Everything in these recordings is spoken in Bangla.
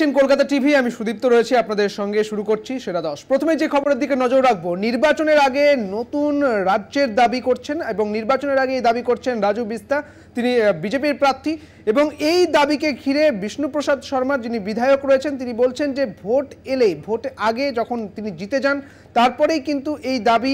দেখছেন কলকাতা টিভি। আমি সুদীপ্ত রয়েছি আপনাদের সঙ্গে। শুরু করছি সেরা 10। প্রথমে যে খবরের দিকে নজর রাখবো, নির্বাচনের আগে নতুন রাজ্যের দাবি করছেন এবং নির্বাচনের আগে এই দাবি করছেন রাজু বিস্তা, তিনি বিজেপির প্রার্থী। এবং এই দাবিকে ঘিরে বিষ্ণুপ্রসাদ শর্মা, যিনি বিধায়ক রয়েছেন, তিনি বলছেন যে ভোট এলেই, ভোট আগে যখন তিনি জিতে যান তারপরেই কিন্তু এই দাবি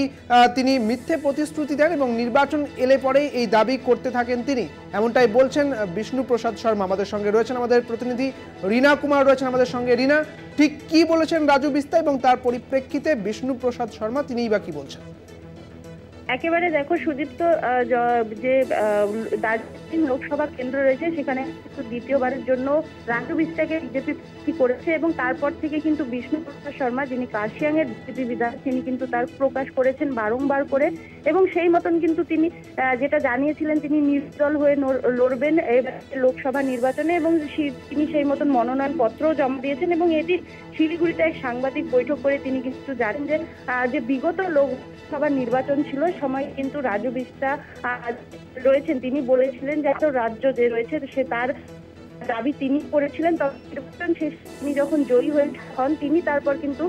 তিনি মিথ্যে প্রতিশ্রুতি দেন এবং নির্বাচন এলে পরেই এই দাবি করতে থাকেন তিনি, এমনটাই বলছেন বিষ্ণুপ্রসাদ শর্মা। আমাদের সঙ্গে রয়েছেন আমাদের প্রতিনিধি রীনা কুমার, রয়েছেন আমাদের সঙ্গে। রীনা, ঠিক কি বলেছেন রাজু বিস্তা এবং তার পরিপ্রেক্ষিতে বিষ্ণুপ্রসাদ শর্মা তিনিই বা কি বলছেন? একেবারে দেখো সুদীপ্ত, যে দার্জিলিং লোকসভা কেন্দ্র রয়েছে সেখানে দ্বিতীয়বারের জন্য রাজু বিস্তাকে বিজেপি করেছে এবং তারপর থেকে কিন্তু বিষ্ণুপ্রসাদ শর্মা, যিনি কার্শিয়াং এর বিজেপি বিধায়ক, তিনি কিন্তু তার প্রকাশ করেছেন বারংবার করে এবং সেই মতন কিন্তু তিনি যেটা জানিয়েছিলেন তিনি নির্দল হয়ে লড়বেন লোকসভা নির্বাচনে এবং তিনি সেই মতন মনোনয়ন পত্রও জমা দিয়েছেন। এবং এটি শিলিগুড়িতে এক সাংবাদিক বৈঠক করে তিনি কিন্তু জানেন যে বিগত লোকসভা নির্বাচন ছিল সময় কিন্তু রাজু বিস্তা রয়েছেন, তিনি বলেছিলেন যে এত রাজ্য যে রয়েছে সে তার দাবি তিনি করেছিলেন। তখন তিনি যখন জয়ী হন তিনি তারপর কিন্তু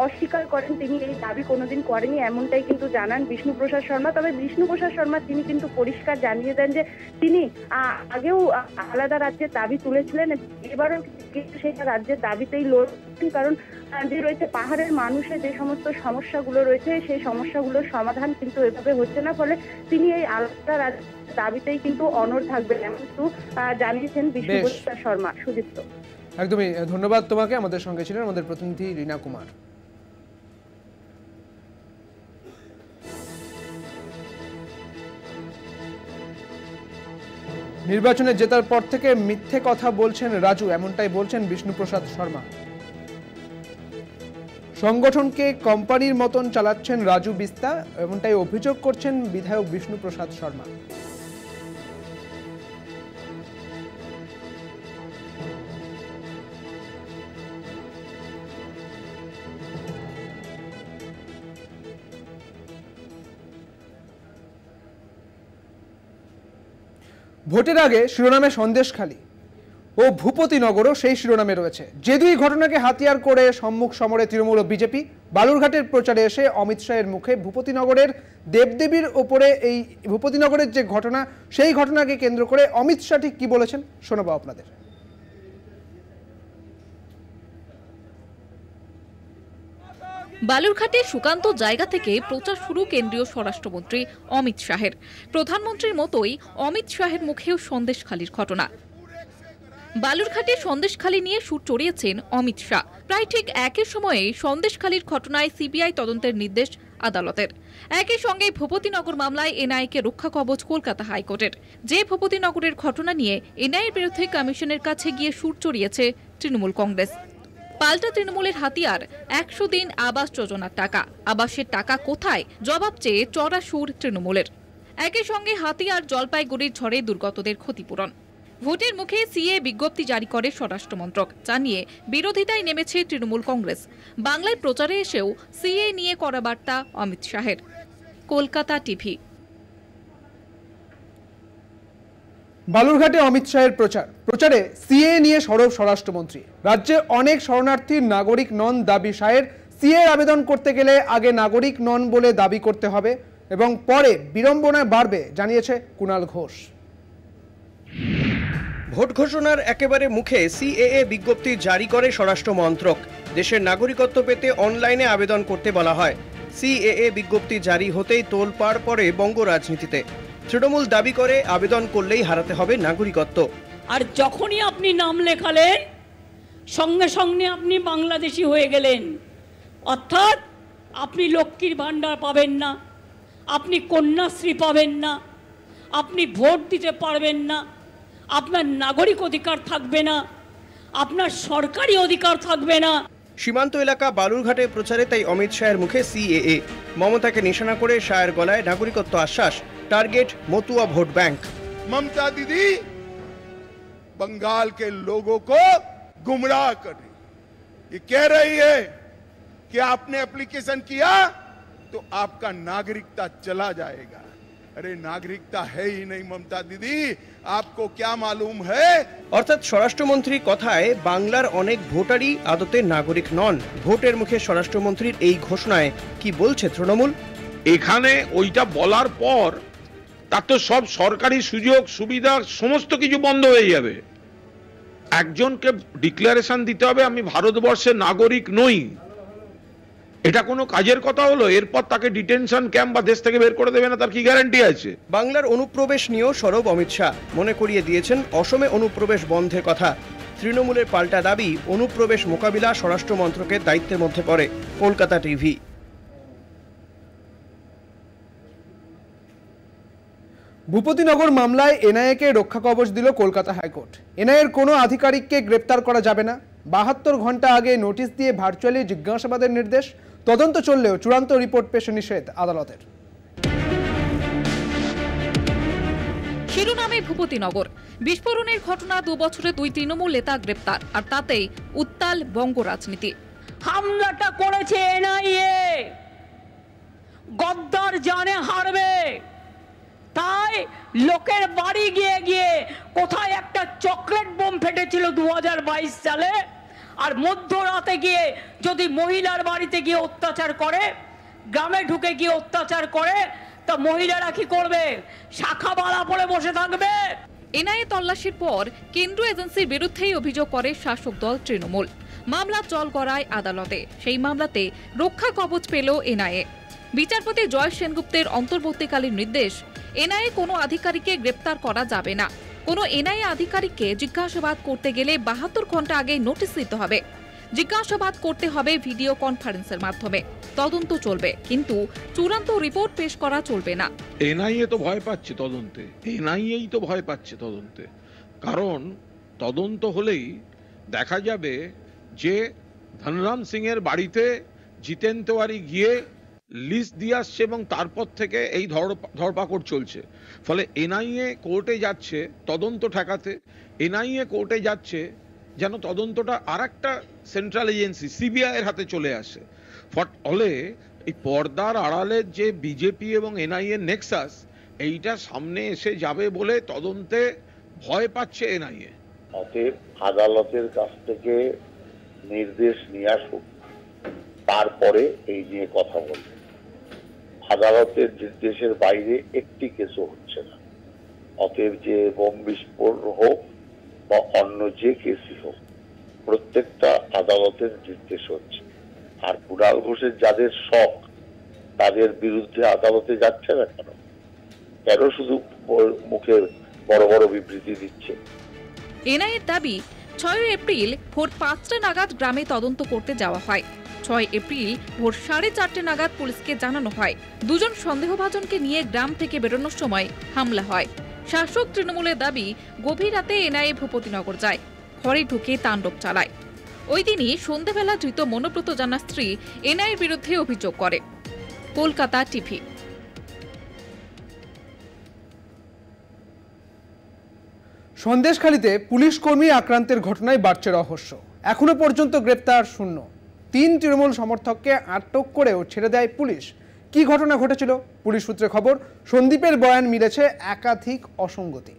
অস্বীকার করেন তিনি এই দাবি কোনোদিন করেনি, এমনটাই কিন্তু জানান বিষ্ণুপ্রসাদ শর্মা। তবে বিষ্ণুপ্রসাদ শর্মা তিনি কিন্তু পরিষ্কার জানিয়ে দেন যে তিনি আগেও আলাদা রাজ্যের দাবি তুলেছিলেন, এবারও কিন্তু সেই রাজ্যের দাবিতেই লড়ছেন। কারণ যে রয়েছে পাহাড়ের মানুষের যে সমস্ত সমস্যাগুলো রয়েছে সেই সমস্যাগুলোর সমাধান কিন্তু এভাবে হচ্ছে না, ফলে তিনি এই আলাদা রাজ্যের দাবিতেই কিন্তু অনড় থাকবেন, এমন কিন্তু জানিয়েছেন বিষ্ণুপ্রসাদ শর্মা। সুদীপ্ত, একদমই ধন্যবাদ তোমাকে। আমাদের সঙ্গে ছিলেন আমাদের প্রতিনিধি রীনা কুমার। নির্বাচনে জেতার পর থেকে মিথ্যে কথা বলছেন রাজু, এমনটাই বলছেন বিষ্ণুপ্রসাদ শর্মা। সংগঠনকে কোম্পানির মতন চালাচ্ছেন রাজু বিস্তা, এমনটাই অভিযোগ করছেন বিধায়ক বিষ্ণুপ্রসাদ শর্মা। ভোটের আগে শিরোনামে সন্দেশখালী ও ভূপতিনগরও সেই শিরোনামে রয়েছে। যে দুই ঘটনাকে হাতিয়ার করে সম্মুখ সমরে তৃণমূল ও বিজেপি, বালুরঘাটের প্রচারে এসে অমিত শাহের মুখে ভূপতিনগরের দেবদেবীর ওপরে এই ভূপতিনগরের যে ঘটনা, সেই ঘটনাকে কেন্দ্র করে অমিত শাহ ঠিক কি বলেছেন শোনাবো আপনাদের। বালুরঘাটের সুকান্ত জায়গা থেকে প্রচার শুরু কেন্দ্রীয় স্বরাষ্ট্রমন্ত্রী অমিত শাহের। প্রধানমন্ত্রীর মতোই অমিত শাহের মুখেও সন্দেশখালীর ঘটনা। বালুরঘাটে সন্দেশখালী নিয়ে সুর চড়িয়েছেন অমিত শাহ। প্রায় ঠিক একই সময়ে সন্দেশখালীর ঘটনায় সিবিআই তদন্তের নির্দেশ আদালতের। একই সঙ্গে ভূপতিনগর মামলায় এনআইকে রক্ষা কবচ কলকাতা হাইকোর্টের। যে ভূপতিনগরের ঘটনা নিয়ে এনআইয়ের বিরুদ্ধে কমিশনের কাছে গিয়ে সুর চড়িয়েছে তৃণমূল কংগ্রেস। পাল্টা তৃণমূলের হাতিয়ার 100 দিন আবাস যোজনার টাকা। আবাসের টাকা কোথায়, জবাব চেয়ে চড়া সুর তৃণমূলের। একই সঙ্গে হাতিয়ার জলপাইগুড়ির ঝড়ে দুর্গতদের ক্ষতিপূরণ। ভোটের মুখে সিএ বিজ্ঞপ্তি জারি করে স্বরাষ্ট্রমন্ত্রক, জানিয়ে বিরোধিতায় নেমেছে তৃণমূল কংগ্রেস। বাংলায় প্রচারে এসেও সিএ নিয়ে করা বার্তা অমিত শাহের। কলকাতা টিভি। বালুরঘাটে অমিত শাহের প্রচারে সিএ নিয়ে সরব স্বরাষ্ট্রমন্ত্রী। রাজ্যে অনেক শরণার্থী নাগরিক নন দাবি শাহের। সিএ আবেদন করতে গেলে আগে নাগরিক নন বলে দাবি করতে হবে এবং পরে বিড়ম্বনা বাড়বে, জানিয়েছে কুণাল ঘোষ। ভোট ঘোষণার একেবারে মুখে সিএএ বিজ্ঞপ্তি জারি করে স্বরাষ্ট্র মন্ত্রক। দেশের নাগরিকত্ব পেতে অনলাইনে আবেদন করতে বলা হয়। সিএএ বিজ্ঞপ্তি জারি হতেই তোলপাড় পড়ে বঙ্গ রাজনীতিতে। তৃণমূল দাবি করে আবেদন করলেই হারাতে হবে নাগরিকত্ব। আর যখনই আপনি নাম লেখালেন সঙ্গে সঙ্গে আপনি বাংলাদেশি হয়ে গেলেন, অর্থাৎ আপনি লক্ষ্মীর ভাণ্ডার পাবেন না, আপনি কন্যাশ্রী পাবেন না, আপনি ভোট দিতে পারবেন না, আপনার নাগরিক অধিকার থাকবে না, আপনার সরকারি অধিকার থাকবে না। সীমান্ত এলাকা বালুরঘাটে প্রচারে তাই অমিত শাহের মুখে সিএএ। মমতাকে নিশানা করে শাহের গলায় নাগরিকত্ব আশ্বাস। Target Matua vote bank. Mamata Didi Bengal के लोगों को गुमराह कर रही, ये कह रही है कि आपने एप्लीकेशन किया तो आपका नागरिकता चला जाएगा, अरे नागरिकता है ही नहीं ममता दीदी, आपको क्या मालूम है? অর্থাৎ স্বরাষ্ট্রমন্ত্রীর কথায় বাংলার অনেক ভোটারই আদতে নাগরিক নন। ভোটের মুখে স্বরাষ্ট্রমন্ত্রীর এই ঘোষণায় কি বলছে তৃণমূল? এখানে ওইটা বলার পর তার তো সব সরকারি সুযোগ সুবিধা সমস্ত কিছু বন্ধ হয়ে যাবে। একজনকে ডিক্লারেশন দিতে হবে আমি ভারতবর্ষের নাগরিক নই, এটা কোনো কাজের কথা হলো? এরপর তাকে ডিটেনশন ক্যাম্প বা দেশ থেকে বের করে দেবে না, তার কি গ্যারান্টি আছে? বাংলার অনুপ্রবেশ নিয়েও সরব অমিত শাহ, মনে করিয়ে দিয়েছেন অসমে অনুপ্রবেশ বন্ধের কথা। তৃণমূলের পাল্টা দাবি অনুপ্রবেশ মোকাবিলা স্বরাষ্ট্র মন্ত্রকের দায়িত্বের মধ্যে পড়ে। কলকাতা টিভি। ভূপতিনগর মামলায় এনআইএকে রক্ষা কবচ দিল কলকাতা হাইকোর্ট। এনআইএর কোনো আধিকারিককে গ্রেপ্তার করা যাবে না, 72 ঘন্টা আগে নোটিশ দিয়ে ভার্চুয়ালি জিজ্ঞাসাবাদের নির্দেশ। তদন্ত চললেও চূড়ান্ত রিপোর্ট পেশ নিষেধ আদালতের। শিরোনামে ভূপতিনগর বিস্ফোরণের ঘটনা, 2 বছরে 2 তৃণমূল নেতা গ্রেপ্তার, আর তাতেই উত্তাল বঙ্গ রাজনীতি। হামলাটা করেছে এনআইএ, গদ্দার জানে হারবে, তাই লোকের বাড়ি গিয়ে গিয়ে কোথায় একটা চকলেট বোম ফেটেছিল 2022 সালে, আর মধ্যরাতে গিয়ে যদি মহিলার বাড়িতে গিয়ে অত্যাচার করে, গ্রামে ঢুকে গিয়ে অত্যাচার করে, তা মহিলারা কি করবে? শাখা বালা পড়ে বসে থাকবে? এনআইএ তল্লাশির পর কেন্দ্রীয় এজেন্সির বিরুদ্ধেই অভিযোগ করে শাসক দল তৃণমূল। মামলা চল করায় আদালতে, সেই মামলাতে রক্ষা কবচ পেল এনআইএ। বিচারপতি জয় সেনগুপ্তের অন্তর্বর্তীকালীন নির্দেশ, এনআইএ কোনো আধিকারিককে গ্রেপ্তার করা যাবে না। কোনো এনআইএ আধিকারিককে জিজ্ঞাসাবাদ করতে গেলে 72 ঘন্টা আগে নোটিশ দিতে হবে। জিজ্ঞাসাবাদ করতে হবে ভিডিও কনফারেন্সের মাধ্যমে। তদন্ত চলবে, কিন্তু চূড়ান্ত রিপোর্ট পেশ করা চলবে না। এনআইএ তো ভয় পাচ্ছে তদন্তে, এনআইএই তো ভয় পাচ্ছে তদন্তে। কারণ তদন্ত হলেই দেখা যাবে যে ধনরাম সিং এর বাড়িতে জিতেন তেওয়ারি গিয়ে লিস্ট দিয়ে আসছে এবং তারপর থেকে এই ধরপাকড় চলছে। ফলে এনআইএ কোর্টে যাচ্ছে তদন্ত ঠেকাতে, এনআইএ কোর্টে যাচ্ছে যেন তদন্তটা আরেকটা সেন্ট্রাল এজেন্সি সিবিআই এর হাতে চলে আসে। ফলে এই পর্দার আড়ালের যে বিজেপি এবং এনআইএ নেক্সাস, এইটা সামনে এসে যাবে বলে তদন্তে ভয় পাচ্ছে এনআইএ। অতএব আদালতের কাছ থেকে নির্দেশ নিয়ে আসুক, তারপরে এই নিয়ে কথা বলবে। আদালতের নির্দেশের বাইরে একটি কেসও হচ্ছে না। অতএব যে বোম বিস্ফোরণ হোক বা অন্য যে কেসই হোক, প্রত্যেকটা আদালতের নির্দেশ হচ্ছে। আর কুণাল ঘোষের যাদের শখ, তাদের বিরুদ্ধে আদালতে যাচ্ছে না কেন? কেন শুধু মুখের বড় বড় বিবৃতি দিচ্ছে? এনআইএর দাবি, 6 এপ্রিল ভোর 5টা নাগাদ গ্রামে তদন্ত করতে যাওয়া হয়। 6 এপ্রিল ভোর 4:30 নাগাদ পুলিশকে জানানো হয়। 2 জন সন্দেহভাজনকে নিয়ে গ্রাম থেকে বেরোনোর সময় হামলা হয়। শাসক তৃণমূলের দাবি, গভীর রাতে এনআইএ ভূপতিনগর যায়, ঘরে ঢুকে তাণ্ডব চালায়। ওই দিনই সন্ধ্যাবেলা ধৃত মনোব্রত জানার স্ত্রী এনআইএর বিরুদ্ধে অভিযোগ করে। কলকাতা টিভি। সন্দেশখালীতে পুলিশ কর্মী আক্রান্তের ঘটনায় বাড়ছে রহস্য। এখনো পর্যন্ত গ্রেপ্তার শূন্য। 3 তৃণমূল সমর্থককে আটক করেও ছেড়ে দেয় পুলিশ। কি ঘটনা ঘটেছিল? পুলিশ সূত্রে খবর, সন্দীপের বয়ান মিলেছে একাধিক অসঙ্গতি।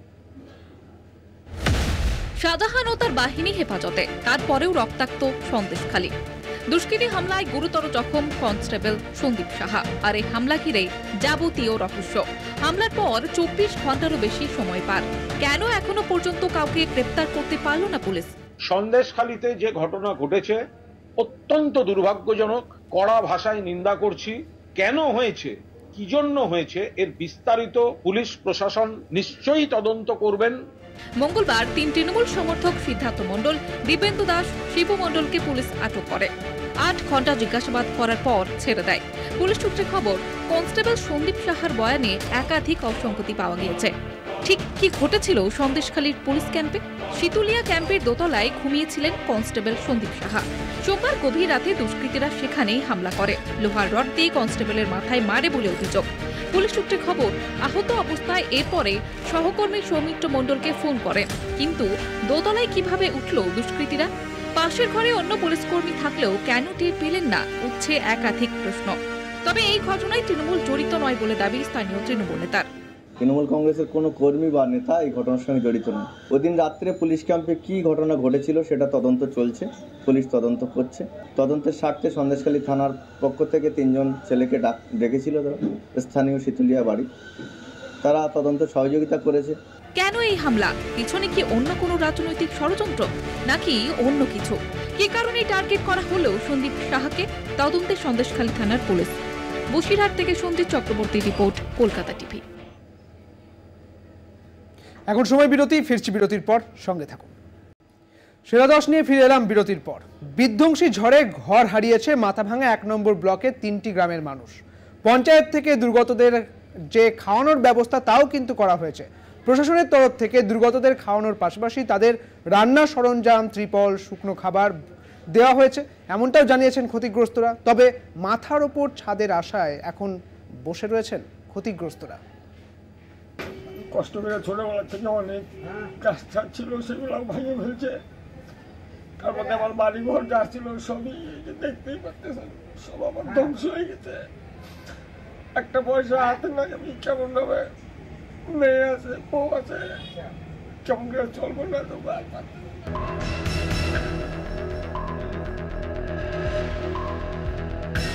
শাহজাহান ও তার বাহিনী হেফাজতে, তারপরেও রক্তাক্ত সন্দেশখালী। দুষ্কৃতী হামলায় গুরুতর জখম কনস্টেবল সন্দীপ সাহা। আর এই হামলা ঘিরেই যাবতীয় রহস্য। হামলার পর 24 ঘন্টারও বেশি সময় পার, কেন এখনো পর্যন্ত কাউকে গ্রেপ্তার করতে পারল না পুলিশ? সন্দেশখালীতে যে ঘটনা ঘটেছে অত্যন্ত দুর্ভাগ্যজনক, কড়া ভাষায় নিন্দা করছি। কেন হয়েছে, কি জন্য হয়েছে, এর বিস্তারিত পুলিশ প্রশাসন নিশ্চয়ই তদন্ত করবেন। মঙ্গলবার 3 তৃণমূল সমর্থক সিদ্ধার্থ মণ্ডল, দিব্যেন্দু দাস, শিবু মণ্ডলকে পুলিশ আটক করে। 8 ঘন্টা জিজ্ঞাসাবাদ করার পর ছেড়ে দেয়। পুলিশ সূত্রে খবর, কনস্টেবল সন্দীপ সাহার বয়ানে একাধিক অসঙ্গতি পাওয়া গিয়েছে। ঠিক কি ঘটেছিল সন্দেশখালীর পুলিশ ক্যাম্পে? শীতুলিয়া ক্যাম্পের দোতলায় ঘুমিয়েছিলেন কনস্টেবল সন্দীপ সাহা। সোমবার গভীর রাতে দুষ্কৃতীরা সেখানেই হামলা করে। লোহার রড দিয়ে কনস্টেবলের মাথায় মারে বলে অভিযোগ। পুলিশ সূত্রে খবর, আহত অবস্থায় এরপরে সহকর্মী সৌমিত্র মণ্ডলকে ফোন করেন। কিন্তু দোতলায় কিভাবে উঠল দুষ্কৃতীরা? পাশের ঘরে অন্য পুলিশ কর্মী থাকলেও কেন টের পেলেন না, উঠছে একাধিক প্রশ্ন। তবে এই ঘটনায় তৃণমূল জড়িত নয় বলে দাবি স্থানীয় তৃণমূল নেতার। তৃণমূল কংগ্রেসের কোনো কর্মী বা নেতা এই ঘটনার সঙ্গে জড়িত নয়। ওদিন রাত্রে পুলিশ ক্যাম্পে কী ঘটনা ঘটেছিল সেটা তদন্ত চলছে, পুলিশ তদন্ত করছে। তদন্তের স্বার্থে সন্দেশখালী থানার পক্ষ থেকে 3 জন ছেলেকে ডেকেছিল স্থানীয় শীতলিয়া বাড়ি, তারা তদন্তে সহযোগিতা করেছে। কেন এই হামলা? পিছনে কি অন্য কোনো রাজনৈতিক ষড়যন্ত্র নাকি অন্য কিছু? কি কারণে টার্গেট করা হলো সন্দীপ সাহাকে? তদন্তে সন্দেশখালী থানার পুলিশ। বসিরহাট থেকে সন্দীপ চক্রবর্তী রিপোর্ট, কলকাতা টিভি। এখন সময় বিরতি, ফিরছি বিরতির পর, সঙ্গে থাকুন। সেরা 10 নিয়ে ফিরে এলাম বিরতির পর। বিধ্বংসী ঝড়ে ঘর হারিয়েছে মাথাভাঙা 1 নম্বর ব্লকের 3টি গ্রামের মানুষ। পঞ্চায়েত থেকে দুর্গতদের যে খাওয়ানোর ব্যবস্থা তাও কিন্তু করা হয়েছে। প্রশাসনের তরফ থেকে দুর্গতদের খাওয়ানোর পাশাপাশি তাদের রান্নার সরঞ্জাম, ত্রিপল, শুকনো খাবার দেওয়া হয়েছে, এমনটাও জানিয়েছেন ক্ষতিগ্রস্তরা। তবে মাথার ওপর ছাদের আশায় এখন বসে রয়েছেন ক্ষতিগ্রস্তরা। কষ্ট করে ছোটবেলা থেকে অনেক কাজ ছিল, সেগুলো ভেঙে ফেলছে। তার মধ্যে আমার বাড়ি ঘর যা ছিল সবই দেখতেই পারতেছেন, সব আমার ধ্বংস হয়ে গেছে। একটা পয়সা হাতে না, আমি কেমন ভাবে, মেয়ে আছে, বউ আছে, কেমন করে চলবো না তো।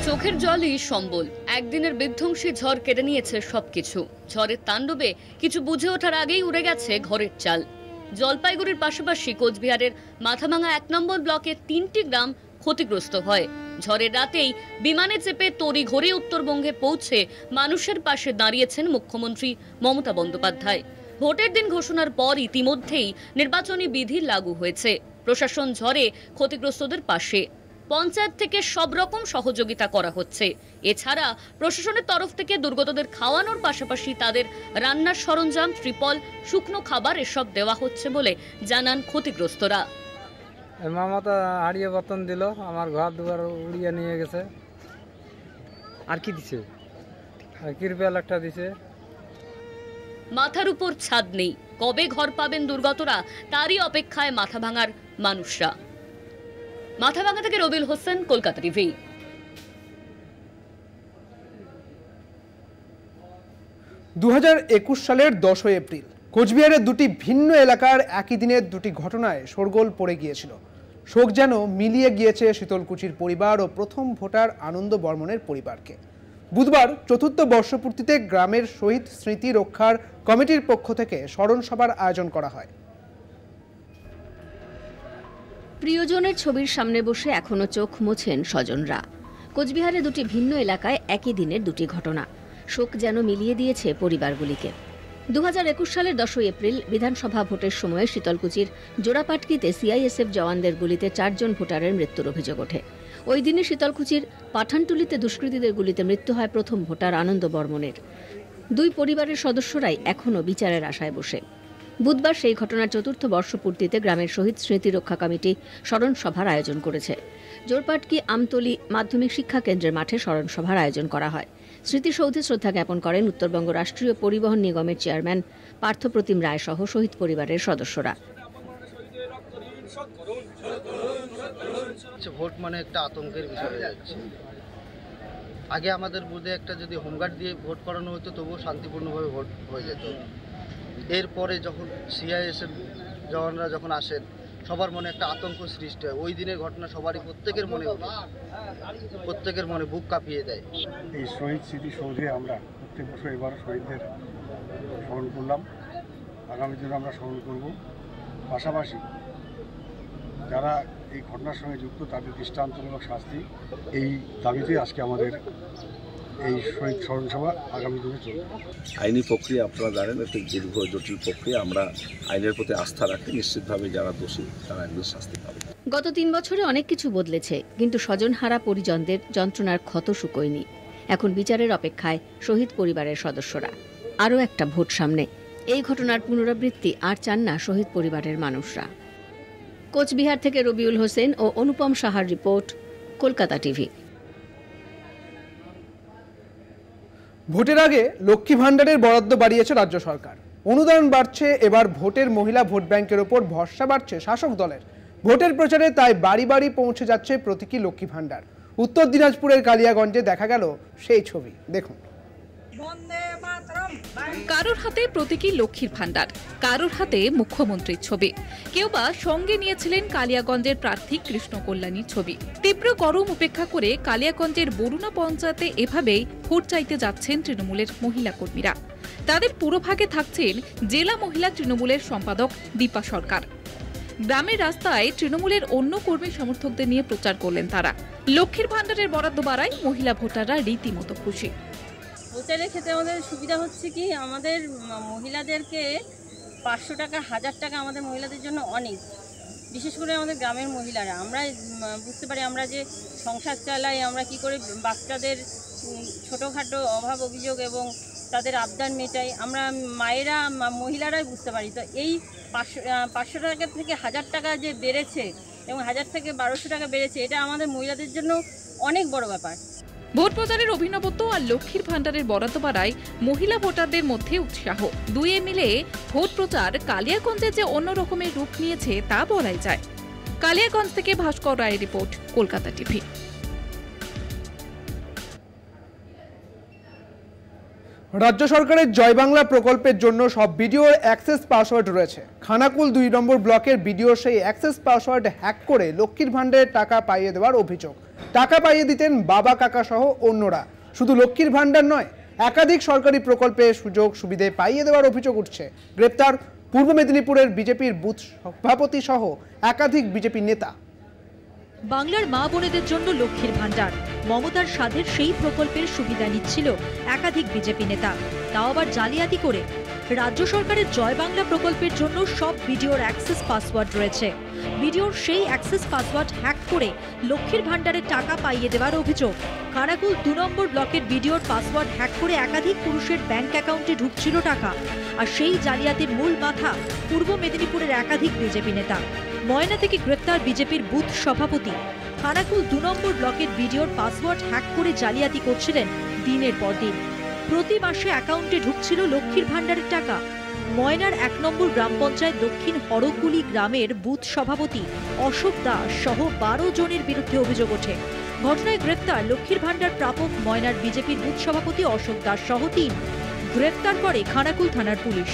চোখের জলই সম্বল। একদিনের বিধ্বংসী ঝড় কেড়ে নিয়েছে সবকিছু। ঝড়ের তাণ্ডবে কিছু বুঝে ওঠার আগেই উড়ে গেছে ঘরের চাল। জলপাইগুড়ির পাশাপাশি কোচবিহারের মাথাভাঙা 1 নম্বর ব্লকের 3টি গ্রাম ক্ষতিগ্রস্ত হয়। ঝড়ের রাতেই বিমানে চেপে তড়িঘড়ি উত্তরবঙ্গে পৌঁছে মানুষের পাশে দাঁড়িয়েছেন মুখ্যমন্ত্রী মমতা বন্দ্যোপাধ্যায়। ভোটের দিন ঘোষণার পর ইতিমধ্যেই নির্বাচনী বিধি লাগু হয়েছে। প্রশাসন ঝড়ে ক্ষতিগ্রস্তদের পাশে। পঞ্চায়েত থেকে সব রকম সহযোগিতা করা হচ্ছে। এছাড়া প্রশাসনের তরফ থেকে দুর্গতদের খাওয়ানোর পাশাপাশি তাদের রান্নার সরঞ্জাম, ত্রিপল, শুকনো খাবার এসব দেওয়া হচ্ছে বলে জানান ক্ষতিগ্রস্তরা। মামাটা হারিয়ে বর্তন দিল, আমার ঘর দুয়ার উড়িয়ে নিয়ে গেছে। আর কি দিছে? কিরপেল একটা দিছে। মাথার উপর ছাদ নেই, কবে ঘর পাবেন দুর্গতরা তারই অপেক্ষায় মাথাভাঙার মানুষরা। মাথাভাঙা থেকে রবিউল হোসেন, কলকাতা টিভি। 2021 সালের 10 এপ্রিল কোচবিহারের 2টি ভিন্ন এলাকার একই দিনের 2টি ঘটনায় শোরগোল পড়ে গিয়েছিল। শোক যেন মিলিয়ে গিয়েছে শীতলকুচির পরিবার ও প্রথম ভোটার আনন্দ বর্মনের পরিবারকে। বুধবার 4র্থ বর্ষপূর্তিতে গ্রামের শহীদ স্মৃতি রক্ষার কমিটির পক্ষ থেকে স্মরণ সভার আয়োজন করা হয়। প্রিয়জনের ছবির সামনে বসে এখনো চোখ মোছেন স্বজনরা। কোচবিহারে 2টি ভিন্ন এলাকায় একই দিনের 2টি ঘটনা শোক যেন মিলিয়ে দিয়েছে পরিবারগুলিকে। 2021 সালের 10 এপ্রিল বিধানসভা ভোটের সময় শীতলকুচির জোড়াপাটকিতে সিআইএসএফ জওয়ানদের গুলিতে 4 জন ভোটারের মৃত্যুর অভিযোগ ওঠে। ওই দিনে শীতলকুচির পাঠানটুলিতে দুষ্কৃতীদের গুলিতে মৃত্যু হয় প্রথম ভোটার আনন্দ বর্মনের। 2 পরিবারের সদস্যরাই এখনও বিচারের আশায় বসে। বুধবার সেই ঘটনার 4র্থ বর্ষপূর্তিতে গ্রামের শহীদ স্মৃতি রক্ষা কমিটি স্মরণ সভার আয়োজন করেছে। জোরপাটকি আমতলী মাধ্যমিক শিক্ষা কেন্দ্রের মাঠে স্মরণ সভার আয়োজন করা হয়। স্মৃতিসৌধে শ্রদ্ধা জ্ঞাপন করেন উত্তরবঙ্গ রাষ্ট্রীয় পরিবহন নিগমের চেয়ারম্যান পার্থপ্রতিম রায় সহ শহীদ পরিবারের সদস্যরা। ভোট মানে একটা আতঙ্কের বিষয় হয়ে যাচ্ছে। আগে আমাদের বুথে একটা যদি হোমগার্ড দিয়ে ভোট করানো হতো তবুও শান্তিপূর্ণভাবে ভোট হয়ে যেত। এরপরে যখন সিআইএসএফ জওয়ানরা যখন আসেন সবার মনে একটা আতঙ্ক সৃষ্টি হয়। ওই দিনের ঘটনা সবারই প্রত্যেকের মনে বুক কাঁপিয়ে দেয়। এই শহীদ স্মৃতিসৌধে আমরা প্রত্যেক বছর এবার শহীদদের স্মরণ করলাম, আগামী দিনে আমরা স্মরণ করব। পাশাপাশি যারা এই ঘটনার সঙ্গে যুক্ত তাদের দৃষ্টান্তমূলক শাস্তি, এই দাবিতে আজকে আমাদের এই শহীদ স্মরণ সভা আগামী দিনে চলবে। আইনি প্রক্রিয়া আপনারা জানেন একটা দীর্ঘ জটিল প্রক্রিয়া। আমরা আইনের প্রতি আস্থা রাখি, নিশ্চিতভাবে যারা দোষী তারা একদিন শাস্তি পাবে। গত 3 বছরে অনেক কিছু বদলেছে, কিন্তু স্বজনহারা পরিজনদের যন্ত্রণার ক্ষত শুকোয়নি। এখন বিচারের অপেক্ষায় শহীদ পরিবারের সদস্যরা। আরও একটা ভোট সামনে, এই ঘটনার পুনরাবৃত্তি আর চান না শহীদ পরিবারের মানুষরা। কোচবিহার থেকে রবিউল হোসেন ও অনুপম সাহার রিপোর্ট, কলকাতা টিভি। ভোটের আগে লক্ষ্মী ভাণ্ডারের বরাদ্দ বাড়িয়েছে রাজ্য সরকার। অনুদান বাড়ছে, এবার ভোটের মহিলা ভোট ব্যাংকের ওপর ভরসা বাড়ছে শাসক দলের। ভোটের প্রচারে তাই বাড়ি বাড়ি পৌঁছে যাচ্ছে প্রতীকী লক্ষ্মী ভাণ্ডার। উত্তর দিনাজপুরের কালিয়াগঞ্জে দেখা গেল সেই ছবি, দেখুন। বন্দে মাতরম কারোর হাতে প্রতীকী লক্ষ্মীর ভান্ডার, কারোর হাতে মুখ্যমন্ত্রীর ছবি, কেউ বা সঙ্গে নিয়েছিলেন কালিয়াগঞ্জের প্রার্থী কৃষ্ণ কল্যাণীর ছবি। তীব্র গরম উপেক্ষা করে কালিয়াগঞ্জের বরুণা পঞ্চায়েতে এভাবেই ভোট চাইতে যাচ্ছেন তৃণমূলের মহিলা কর্মীরা। তাদের পুরোভাগে থাকছেন জেলা মহিলা তৃণমূলের সম্পাদক দীপা সরকার। গ্রামের রাস্তায় তৃণমূলের অন্য কর্মী সমর্থকদের নিয়ে প্রচার করলেন তারা। লক্ষ্মীর ভান্ডারের বরাদ্দ বাড়ায় মহিলা ভোটাররা রীতিমতো খুশি। ভোটারের ক্ষেত্রে আমাদের সুবিধা হচ্ছে কি, আমাদের মহিলাদেরকে 500 টাকা 1000 টাকা আমাদের মহিলাদের জন্য অনেক, বিশেষ করে আমাদের গ্রামের মহিলারা। আমরা বুঝতে পারি আমরা যে সংসার চালাই, আমরা কি করে বাচ্চাদের ছোটোখাটো অভাব অভিযোগ এবং তাদের আবদার মেটাই, আমরা মায়েরা মহিলারাই বুঝতে পারি। তো এই 500 টাকা থেকে 1000 টাকা যে বেড়েছে এবং 1000 থেকে 1200 টাকা বেড়েছে, এটা আমাদের মহিলাদের জন্য অনেক বড় ব্যাপার। ভোট প্রচারের অভিনবত্ব আর লক্ষ্মীর ভান্ডারের বরাদ্দ বাড়ায় মহিলা ভোটারদের মধ্যে উৎসাহ। দুয়ে মিলে ভোট প্রচার কালিয়াগঞ্জে যে অন্য রকমের রূপ নিয়েছে তা বলাই যায়। কালিয়াগঞ্জ থেকে ভাস্কর রায়ের রিপোর্ট, কলকাতা টিভি। রাজ্য সরকারের জয় বাংলা প্রকল্পের জন্য সব ভিডিওর অ্যাক্সেস পাসওয়ার্ড রয়েছে। খানাকুল 2 নম্বর ব্লকের ভিডিওর সেই অ্যাক্সেস পাসওয়ার্ড হ্যাক করে লক্ষ্মীর ভান্ডারের টাকা পাইয়ে দেওয়ার অভিযোগ। টাকা পাইয়ে দিতেন বাবা কাকা সহ অন্যরা। শুধু লক্ষ্মীর ভান্ডার নয়, একাধিক সরকারি প্রকল্পে সুযোগ সুবিধে পাইয়ে দেওয়ার অভিযোগ উঠছে। গ্রেপ্তার পূর্ব মেদিনীপুরের বিজেপির বুথ সভাপতি সহ একাধিক বিজেপি নেতা। বাংলার মা বোনেদের জন্য লক্ষ্মীর ভান্ডার, মমতার সাধের সেই প্রকল্পের সুবিধা নিচ্ছিল একাধিক বিজেপি নেতা, তাও আবার জালিয়াতি করে। রাজ্য সরকারের জয় বাংলা প্রকল্পের জন্য সব ভিডিওর অ্যাক্সেস পাসওয়ার্ড রয়েছে। ভিডিওর সেই অ্যাক্সেস পাসওয়ার্ড হ্যাক করে লক্ষ্মীর ভান্ডারের টাকা পাইয়ে দেওয়ার অভিযোগ। খানাকুল 2 নম্বর ব্লকের ভিডিওর পাসওয়ার্ড হ্যাক করে একাধিক পুরুষের ব্যাংক অ্যাকাউন্টে ঢুকছিল টাকা। আর সেই জালিয়াতির মূল মাথা পূর্ব মেদিনীপুরের একাধিক বিজেপি নেতা। ময়না থেকে গ্রেপ্তার বিজেপির বুথ সভাপতি। খানাকুল 2 নম্বর ব্লকের ভিডিওর পাসওয়ার্ড হ্যাক করে জালিয়াতি করছিলেন দিনের পর দিন। প্রতি মাসে অ্যাকাউন্টে ঢুকছিল লক্ষ্মীর ভান্ডারের টাকা। ময়নার 1 নম্বর গ্রাম পঞ্চায়েত দক্ষিণ হরকুলি গ্রামের বুথ সভাপতি অশোক দাস সহ 12 জনের বিরুদ্ধে অভিযোগ ওঠে। ঘটনায় গ্রেপ্তার লক্ষ্মীর ভান্ডার প্রাপক ময়নার বিজেপির বুথ সভাপতি অশোক দাস সহ 3। গ্রেপ্তার করে খানাকুল থানার পুলিশ।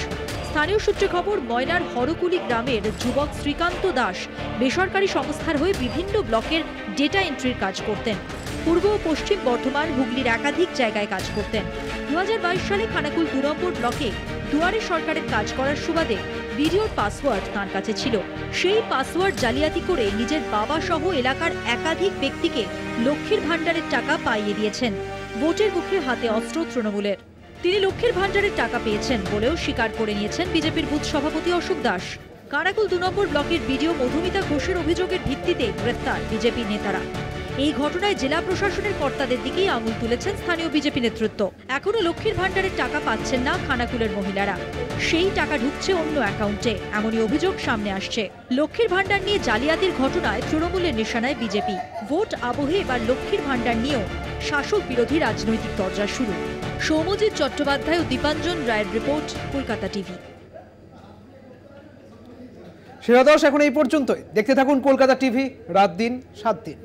স্থানীয় সূত্রে খবর, ময়নার হরকুলি গ্রামের যুবক শ্রীকান্ত দাস বেসরকারি সংস্থার হয়ে বিভিন্ন ব্লকের ডেটা এন্ট্রির কাজ করতেন। পূর্ব ও পশ্চিম বর্ধমান, হুগলির একাধিক জায়গায় কাজ করতেন। 2022 সালে খানাকুল 2 নম্বর ব্লকে দুয়ারে সরকারের কাজ করার সুবাদে ভিডিওর পাসওয়ার্ড তাঁর কাছে ছিল। সেই পাসওয়ার্ড জালিয়াতি করে নিজের বাবা সহ এলাকার একাধিক ব্যক্তিকে লক্ষ্মীর ভান্ডারের টাকা পাইয়ে দিয়েছেন। ভোটের মুখে হাতে অস্ত্র তৃণমূলের। তিনি লক্ষ্মীর ভান্ডারের টাকা পেয়েছেন বলেও স্বীকার করে নিয়েছেন বিজেপির বুথ সভাপতি অশোক দাস। কারাকুল 2 নম্বর ব্লকের ভিডিও মধুমিতা ঘোষের অভিযোগের ভিত্তিতে গ্রেফতার বিজেপি নেতারা। এই ঘটনায় জেলা প্রশাসনের কর্তাদের দিকেই আঙুল তুলেছেন স্থানীয় বিজেপি নেতৃত্ব। এখনো লক্ষ্মীর ভান্ডারের টাকা পাচ্ছেন না খানাকুলের মহিলারা, সেই টাকা ঢুকছে অন্য অ্যাকাউন্টে, এমনই অভিযোগ সামনে আসছে। লক্ষ্মীর ভান্ডার নিয়ে জালিয়াতির ঘটনায় তৃণমূলের নিশানায় বিজেপি। ভোট আবহে এবার লক্ষ্মীর ভান্ডার নিয়েও শাসক বিরোধী রাজনৈতিক তরজা শুরু। সৌম্যজিৎ চট্টোপাধ্যায় ও দীপাঞ্জন রায়ের রিপোর্ট, কলকাতা টিভি। সেরা দশ এখন এই পর্যন্তই। দেখতে থাকুন কলকাতা টিভি, রাত দিন 7 দিন।